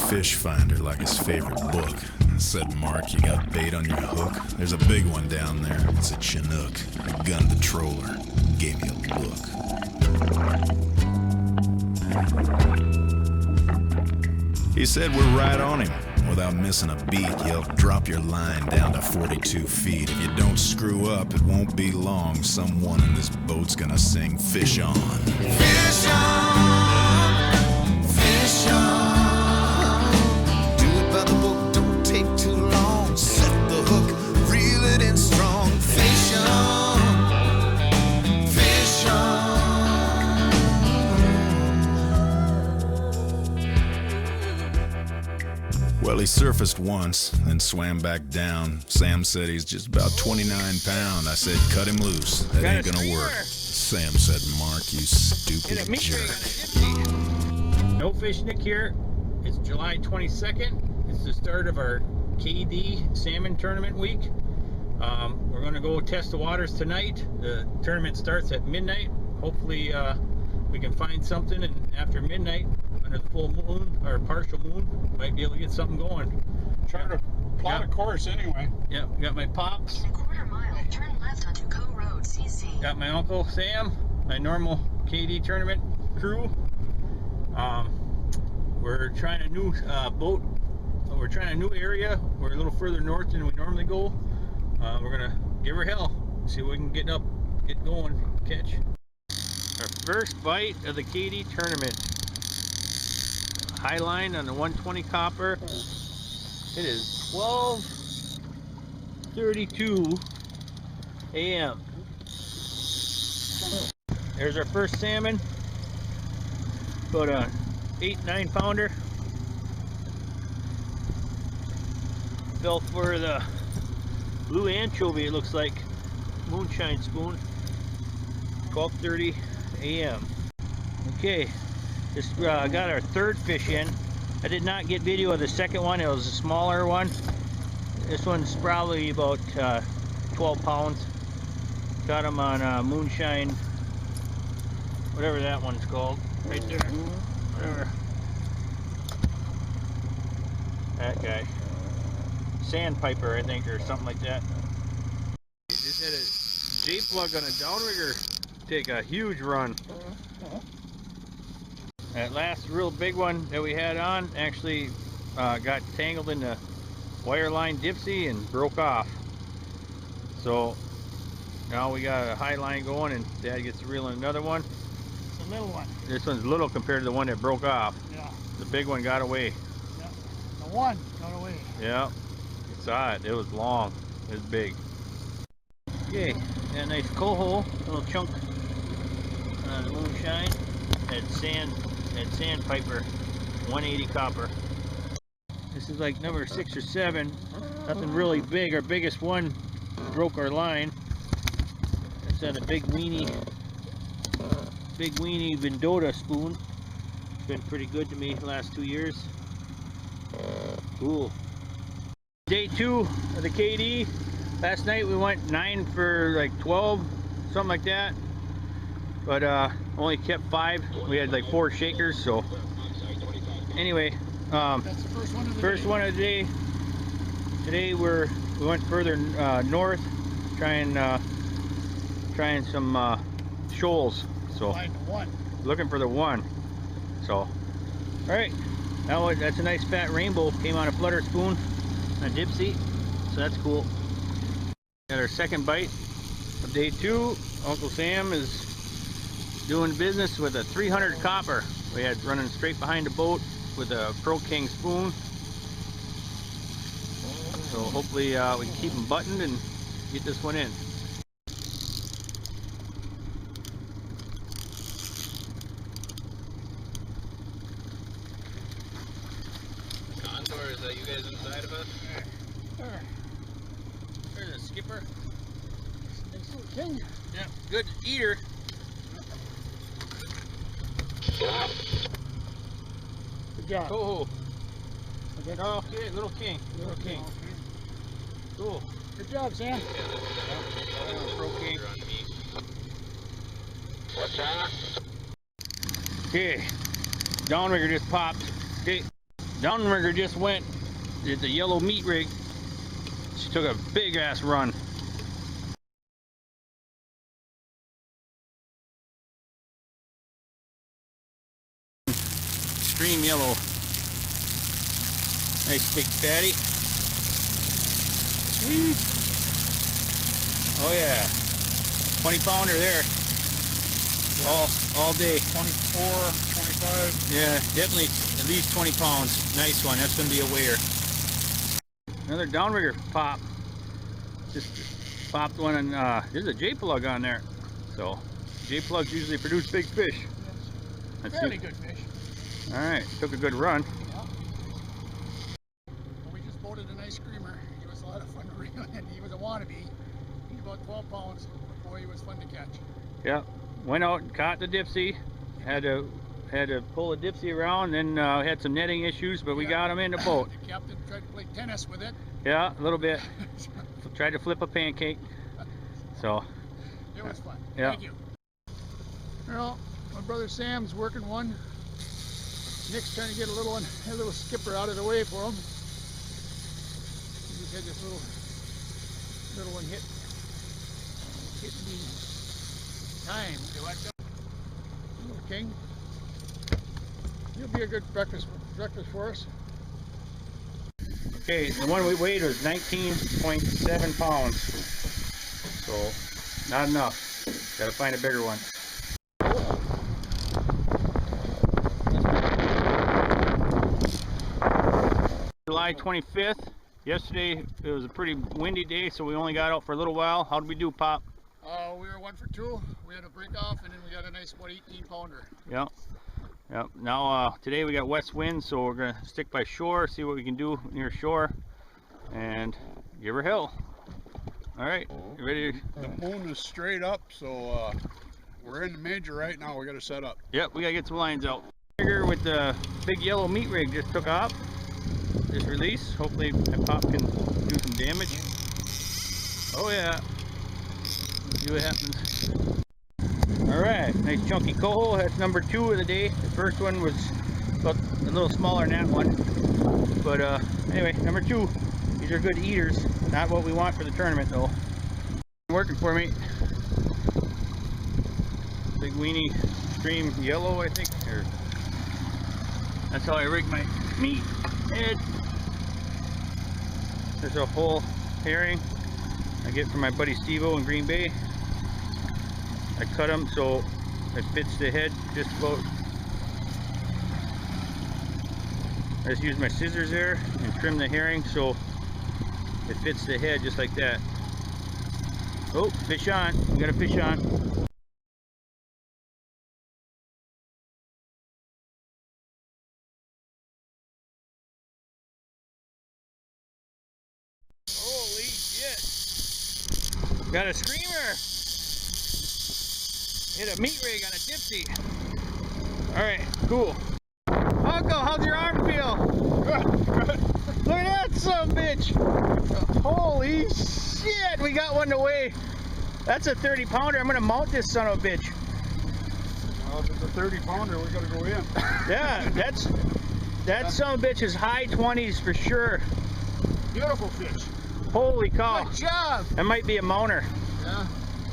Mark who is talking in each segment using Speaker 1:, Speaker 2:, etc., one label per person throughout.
Speaker 1: fish finder like his favorite book. I said, Mark, you got bait on your hook? There's a big one down there. It's a Chinook. I gunned the troller. Gave me a look. He said we're right on him. Without missing a beat, he'll drop your line down to 42 feet. If you don't screw up, it won't be long. Someone in this boat's gonna sing Fish On. Fish on, fish on. Do it by the book, don't take too long. Set the hook, reel it in strong. Fish on, fish on. Well, he surfaced once, then swam back down. Sam said he's just about 29 pound. I said, cut him loose. That ain't gonna work. Sam said, Mark, you stupid jerk.
Speaker 2: No fish Nick here. It's July 22nd. It's the start of our KD Salmon Tournament week. We're gonna go test the waters tonight. The tournament starts at midnight. Hopefully we can find something, and after midnight, under the full moon or partial moon, might be able to get something going.
Speaker 3: Try to plot a course anyway.
Speaker 2: Yeah, got my pops.
Speaker 4: In a quarter mile, turn left onto Co Road, CC.
Speaker 2: Got my uncle Sam, my normal KD tournament crew. We're trying a new boat. We're trying a new area. We're a little further north than we normally go. We're gonna give her hell. See what we can get going, catch. Our first bite of the KD tournament. High line on the 120 copper. It is 12:32 a.m. There's our first salmon. About a 8-9 pounder. Fell for the blue anchovy, it looks like. Moonshine spoon. 12:30 a.m. Okay. Just got our third fish in. I did not get video of the second one. It was a smaller one. This one's probably about 12 pounds. Got him on moonshine, whatever that one's called. Right there. Whatever. That guy. Sandpiper, I think, or something like that. Just had a J-plug on a downrigger take a huge run. That last real big one that we had on actually got tangled in the wire line dipsy and broke off. So now we got a high line going, and Dad gets to reel in another one.
Speaker 3: It's a little one.
Speaker 2: This one's little compared to the one that broke off.
Speaker 3: Yeah.
Speaker 2: The big one got away.
Speaker 3: Yeah. The one got away.
Speaker 2: Yeah. I saw it. It was long. It was big. Okay. Got a nice coho, little chunk on the moonshine. That sandpiper, 180 copper. This is like number 6 or 7. Nothing really big. Our biggest one broke our line. It's on a big weenie Vindota spoon. It's been pretty good to me the last 2 years. Cool. Day 2 of the KD. Last night we went 9 for like 12, something like that. But only kept 5. We had like 4 shakers, so anyway,
Speaker 3: That's the first one of the day.
Speaker 2: Today we went further north, trying some shoals. So
Speaker 3: Find the one.
Speaker 2: looking for the one. So all right, that's a nice fat rainbow. Came on a flutter spoon, a dipsy, so that's cool. Got our second bite of day 2. Uncle Sam is doing business with a 300 copper. We had running straight behind the boat with a Pro King spoon. So hopefully we can keep them buttoned and get this one in.
Speaker 5: Condor, is that you guys inside of us?
Speaker 2: There's a skipper.
Speaker 3: Nice little king.
Speaker 2: Yeah, good eater.
Speaker 3: Good job.
Speaker 2: Coho.
Speaker 3: Okay.
Speaker 2: Oh, okay, little king. Little king. Cool.
Speaker 3: Good job, Sam.
Speaker 2: Pro King.
Speaker 5: What's that?
Speaker 2: Okay. Downrigger just popped. Okay. Downrigger just went. It's a yellow meat rig. She took a big ass run. Extreme yellow. Nice big fatty. Sweet. Oh yeah. 20 pounder there. All day.
Speaker 3: 24, 25.
Speaker 2: Yeah, definitely at least 20 pounds. Nice one. That's going to be a weigher. Another downrigger pop. Just popped one, and there's a J-plug on there. So J-plugs usually produce big fish. That's
Speaker 3: Fairly good fish.
Speaker 2: All right, took a good run.
Speaker 3: Yeah. We just boated a nice screamer. He was a lot of fun to reel in. He was a wannabe. He's about 12 pounds. But boy, he was fun to catch.
Speaker 2: Yeah, went out and caught the dipsy. Had to pull the dipsy around, then had some netting issues, but we got him in the boat.
Speaker 3: The captain tried to play tennis with it.
Speaker 2: Yeah, a little bit. Tried to flip a pancake. So
Speaker 3: It was fun.
Speaker 2: Yeah.
Speaker 3: Thank you. Well, my brother Sam's working one. Nick's trying to get a little skipper out of the way for him. He just had this little one hit me time. You like that? Little king. He'll be a good breakfast for us.
Speaker 2: okay, the one we weighed was 19.7 pounds. So not enough. Got to find a bigger one. July 25th. Yesterday it was a pretty windy day, so we only got out for a little while. How did we do, Pop?
Speaker 3: We were 1 for 2. We had a break off, and then we got a nice, what, 18 pounder.
Speaker 2: Yep. Yep. Now today we got west wind, so we're gonna stick by shore, see what we can do near shore, and give her hell. All right, you ready?
Speaker 6: The moon is straight up, so we're in the major right now. We got to set up.
Speaker 2: Yep, we gotta get some lines out. Here with the big yellow meat rig just took off. Just release. Hopefully my Pop can do some damage. Oh yeah. Let's see what happens. All right, nice chunky coho. That's number 2 of the day. The first one was about a little smaller than that one, but anyway, number 2. These are good eaters. Not what we want for the tournament though. Working for me. Big weenie extreme yellow, I think. Or that's how I rig my meat head. There's a whole herring I get from my buddy Steve-O in Green Bay. I cut them so it fits the head just about. I just use my scissors there and trim the herring so it fits the head just like that. Oh, fish on. We got a fish on. Holy shit. Got a screamer. Hit a meat rig on a dipsy. Alright, cool. Uncle, how's your arm feel? Good. Look at that son of a bitch. Holy shit, we got one to weigh. That's a 30 pounder. I'm gonna mount this son of a bitch.
Speaker 6: Well, if it's a 30 pounder, we got to go in.
Speaker 2: Yeah, that son of a bitch is high 20s for sure.
Speaker 3: Beautiful fish.
Speaker 2: Holy cow.
Speaker 3: Good job.
Speaker 2: That might be a moaner.
Speaker 3: Yeah.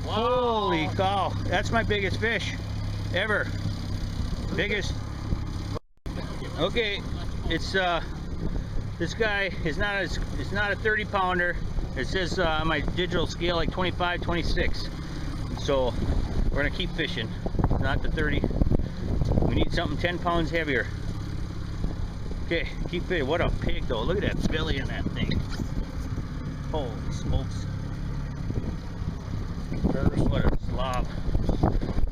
Speaker 2: Holy cow. That's my biggest fish ever. Biggest. Okay, it's this guy is not it's not a 30 pounder. It says on my digital scale like 25, 26. So we're gonna keep fishing. Not the 30. We need something 10 pounds heavier. Okay, keep fishing. What a pig though. Look at that belly in that thing. Holy smokes. What a slob.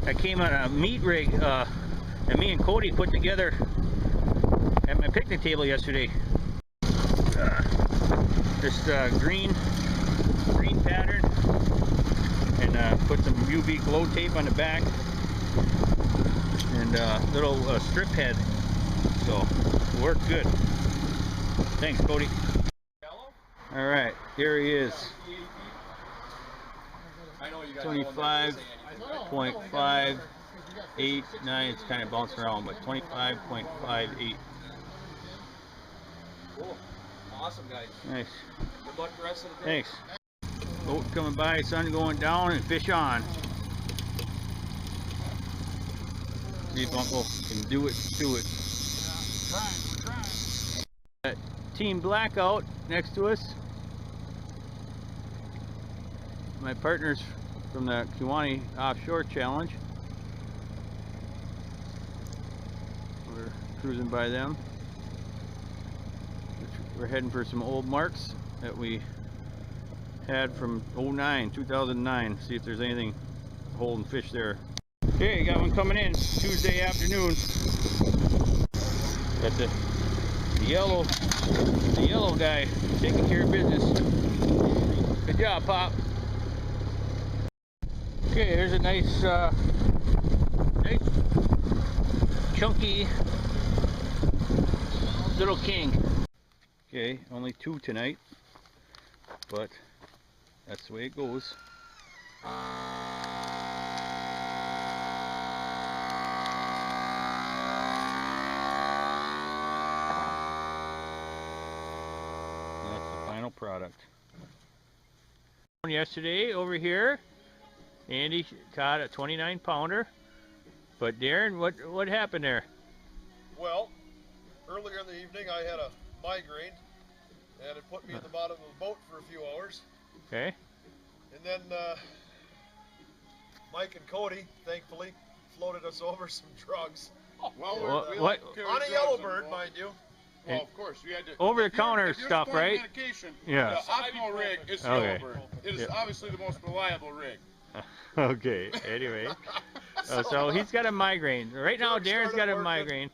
Speaker 2: I came on a meat rig that me and Cody put together at my picnic table yesterday. This green pattern, and put some UV glow tape on the back, and little strip head, so it worked good. Thanks, Cody. All right, here he is. 25.58. It's kind of bouncing around, but 25.58.
Speaker 5: Cool. Awesome, guys.
Speaker 2: Nice.
Speaker 5: Good luck the rest of the day.
Speaker 2: Thanks. Boat coming by, sun going down, and fish on. See if Uncle can do it to it.
Speaker 3: We're trying.
Speaker 2: Got Team Blackout next to us. My partners from the Kewaunee Offshore Challenge. We're cruising by them. We're heading for some old marks that we had from 2009. See if there's anything holding fish there. Okay, got one coming in Tuesday afternoon. Got the yellow guy taking care of business. Good job, Pop. Okay, there's a nice chunky little king. Okay, only 2 tonight, but that's the way it goes. Product. Yesterday over here, Andy caught a 29 pounder. But Darren, what happened there?
Speaker 7: Well, earlier in the evening I had a migraine and it put me in the bottom of the boat for a few hours.
Speaker 2: Okay.
Speaker 7: And then Mike and Cody, thankfully, floated us over some drugs.
Speaker 6: Well,
Speaker 2: What?
Speaker 7: On a yellowbird, mind you.
Speaker 6: Well, of course, we had to.
Speaker 2: Over-the-counter stuff, right?
Speaker 6: Medication,
Speaker 2: Yeah.
Speaker 6: the optimal rig is the
Speaker 2: Okay.
Speaker 6: Yellowbird. It is obviously the most reliable rig.
Speaker 2: Okay, anyway. So he's got a migraine. Right now,
Speaker 7: Truck
Speaker 2: Darren's got
Speaker 7: started
Speaker 2: a
Speaker 7: working,
Speaker 2: migraine.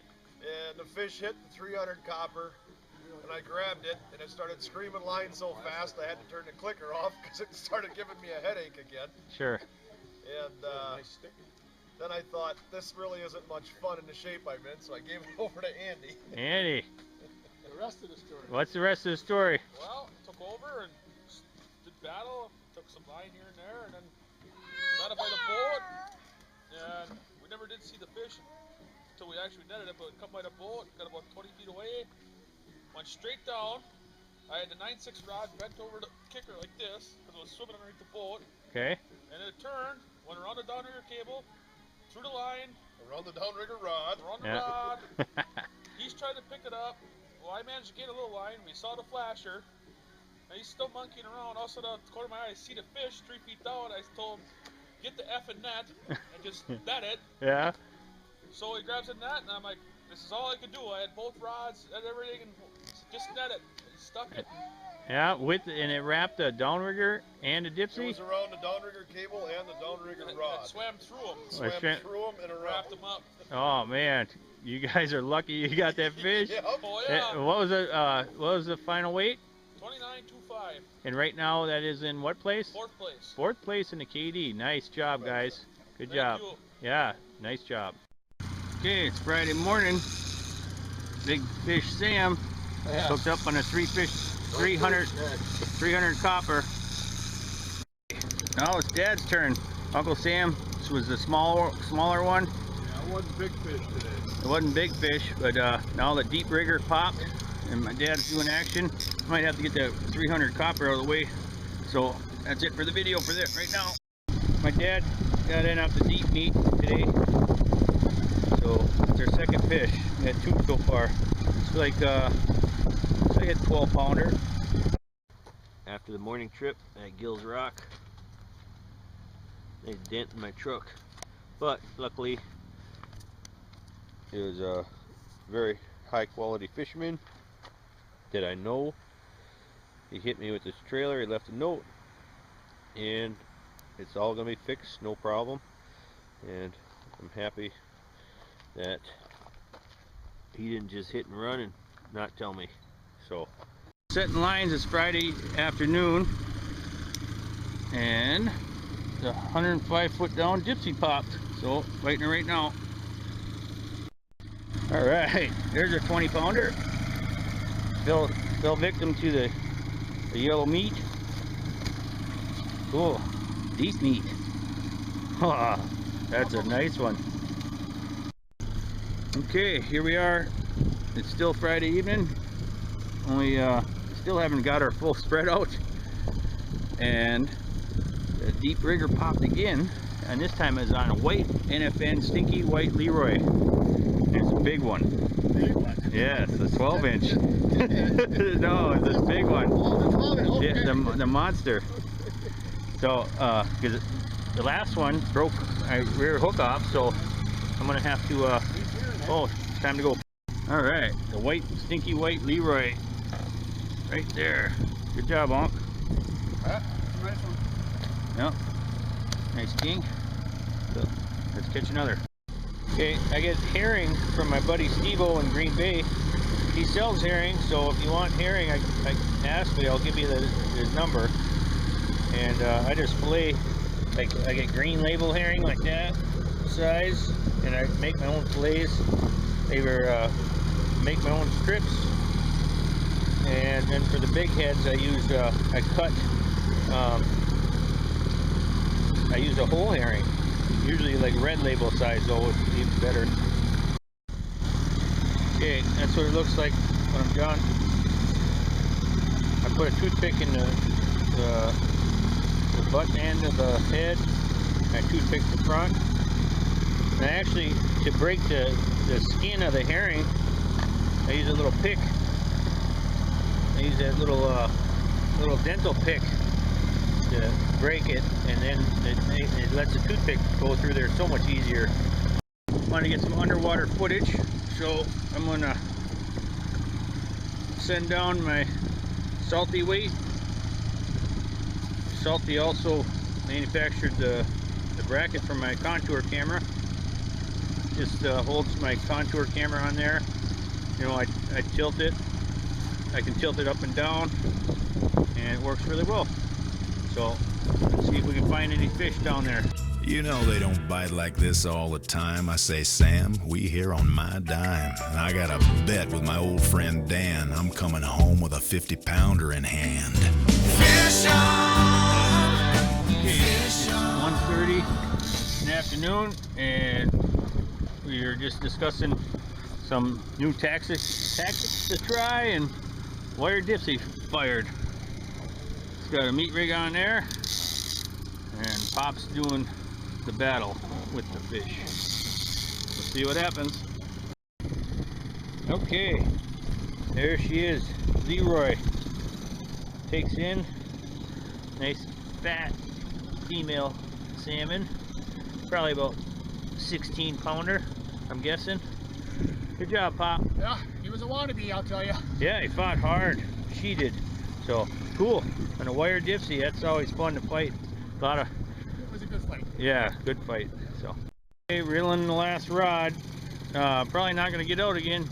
Speaker 7: And the fish hit the 300 copper, and I grabbed it, and it started screaming line so fast I had to turn the clicker off because it started giving me a headache again.
Speaker 2: Sure.
Speaker 7: And then I thought, this really isn't much fun in the shape I'm in, so I gave it over to Andy.
Speaker 2: Andy,
Speaker 3: The rest of the story.
Speaker 2: what's the rest of the story?
Speaker 8: Well, took over and did battle, took some line here and there, and then got it by the boat, and we never did see the fish until we actually netted it, but it come by the boat, got about 20 feet away, went straight down. I had the 9/6 rod bent over the kicker like this, because it was swimming underneath the boat,
Speaker 2: Okay.
Speaker 8: and then it turned, went around the downrigger cable, through the line,
Speaker 7: Around the downrigger rod.
Speaker 8: around the
Speaker 2: Yeah.
Speaker 8: rod. He's trying to pick it up. Well, I managed to get a little line. We saw the flasher. And he's still monkeying around. Also, out the corner of my eye, I see the fish 3 feet down. I told him, get the effing net and just net it.
Speaker 2: Yeah.
Speaker 8: So he grabs the net, and I'm like, this is all I could do. I had both rods and everything, and just net it. He stuck it.
Speaker 2: Yeah, and it wrapped a downrigger and a
Speaker 7: It
Speaker 2: dipsy.
Speaker 7: was around the downrigger cable and the downrigger
Speaker 8: And
Speaker 7: rod.
Speaker 8: it swam through him.
Speaker 7: Swam
Speaker 2: Swam-
Speaker 7: through them and around.
Speaker 8: Wrapped him up.
Speaker 2: Oh man, you guys are lucky you got that fish.
Speaker 7: Yep.
Speaker 8: Oh,
Speaker 2: Eh,
Speaker 8: yeah.
Speaker 2: What was the final weight?
Speaker 8: 29.25.
Speaker 2: And right now that is in what place?
Speaker 8: 4th place.
Speaker 2: 4th place in the KD. Nice job, guys. Good
Speaker 8: Thank
Speaker 2: job.
Speaker 8: you.
Speaker 2: Yeah, nice job. Okay, it's Friday morning. Big Fish Sam hooked up on a 300 copper. Now it's Dad's turn. Uncle Sam, this was the smaller one.
Speaker 6: Yeah, it wasn't big fish today.
Speaker 2: It wasn't big fish, but now the deep rigger popped and my dad's doing action. Might have to get the 300 copper out of the way. So that's it for the video for this right now. My dad got in off the deep meat today. So it's our second fish. We had 2 so far. It's like a 12 pounder. After the morning trip at Gills Rock, made a dent in my truck. But luckily, it was a very high quality fisherman that I know. He hit me with this trailer, he left a note, and it's all gonna be fixed, no problem. And I'm happy that he didn't just hit and run and not tell me. So setting lines is Friday afternoon, and the 105 foot down dipsy popped, so fighting it right now. All right, there's a 20 pounder. Fell victim to the yellow meat. Cool, decent meat. That's a nice one. Okay, here we are. It's still Friday evening. only still haven't got our full spread out, and the deep rigger popped again, and this time it's on a white NFN stinky white Leroy. And it's a big one.
Speaker 3: Big one.
Speaker 2: Yes, a 12 inch. No, it's a big one.
Speaker 3: Oh, the 12 inch. Okay.
Speaker 2: Yeah, the monster. So, because the last one broke my rear hook off, so I'm gonna have to. Oh, it's time to go. All right, the white, stinky white Leroy, right there. Good job, Onk.
Speaker 3: Nice one.
Speaker 2: Yep. Nice king. So let's catch another. Okay, I get herring from my buddy Steve-O in Green Bay. He sells herring, so if you want herring, ask me. I'll give you his number. And I just fillet, like I get green label herring like that size, and I make my own fillets. Either make my own strips, and then for the big heads, I use I use a whole herring. Usually like red label size, though, it's even better. Okay, that's what it looks like when I'm done. I put a toothpick in the butt end of the head. I toothpick the front. And actually, to break the skin of the herring, I use a little pick. I use that little dental pick to break it, and then it lets the toothpick go through there so much easier. I want to get some underwater footage, so I'm gonna send down my Salty weight. Salty also manufactured the bracket for my contour camera. Just holds my contour camera on there. You know, I tilt it. I can tilt it up and down, and it works really well. So let's see if we can find any fish down there.
Speaker 1: You know they don't bite like this all the time. I say, Sam, we here on my dime. And I got a bet with my old friend Dan. I'm coming home with a 50-pounder in hand. Fish on!
Speaker 2: Okay, it's 1:30 in the afternoon, and we are just discussing some new tactics to try, and wire dipsy fired. It's got a meat rig on there, and Pop's doing the battle with the fish. We'll see what happens. Okay, there she is, Leroy. Takes in nice fat female salmon, probably about 16-pounder, I'm guessing. Good job, Pop.
Speaker 3: Yeah, he was a wannabe, I'll tell you.
Speaker 2: Yeah, he fought hard. She did. So cool. On a wire dipsy, that's always fun to fight. A lot of.
Speaker 3: It was a good fight.
Speaker 2: Yeah, good fight. So, okay, reeling the last rod. Probably not gonna get out again.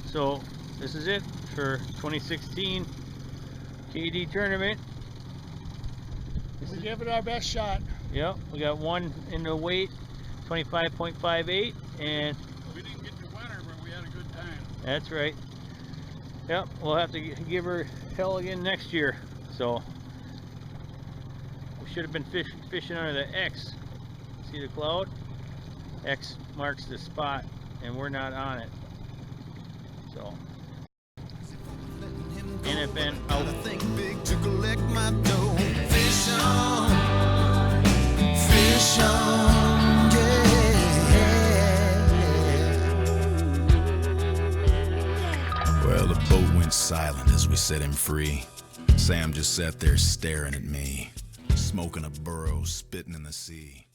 Speaker 2: So this is it for 2016 KD tournament.
Speaker 3: We gave it our best shot.
Speaker 2: Yep, we got one in the weight, 25.58, and
Speaker 3: We didn't get to winter, but we had a good time.
Speaker 2: that's right. Yep, we'll have to give her hell again next year. So we should have been fishing under the X. See the cloud? X marks the spot, and we're not on it. So NFN out.
Speaker 1: Think big to collect my dough. Fish on, fish on, yeah. Well, the boat went silent as we set him free. Sam just sat there staring at me, smoking a burro, spitting in the sea.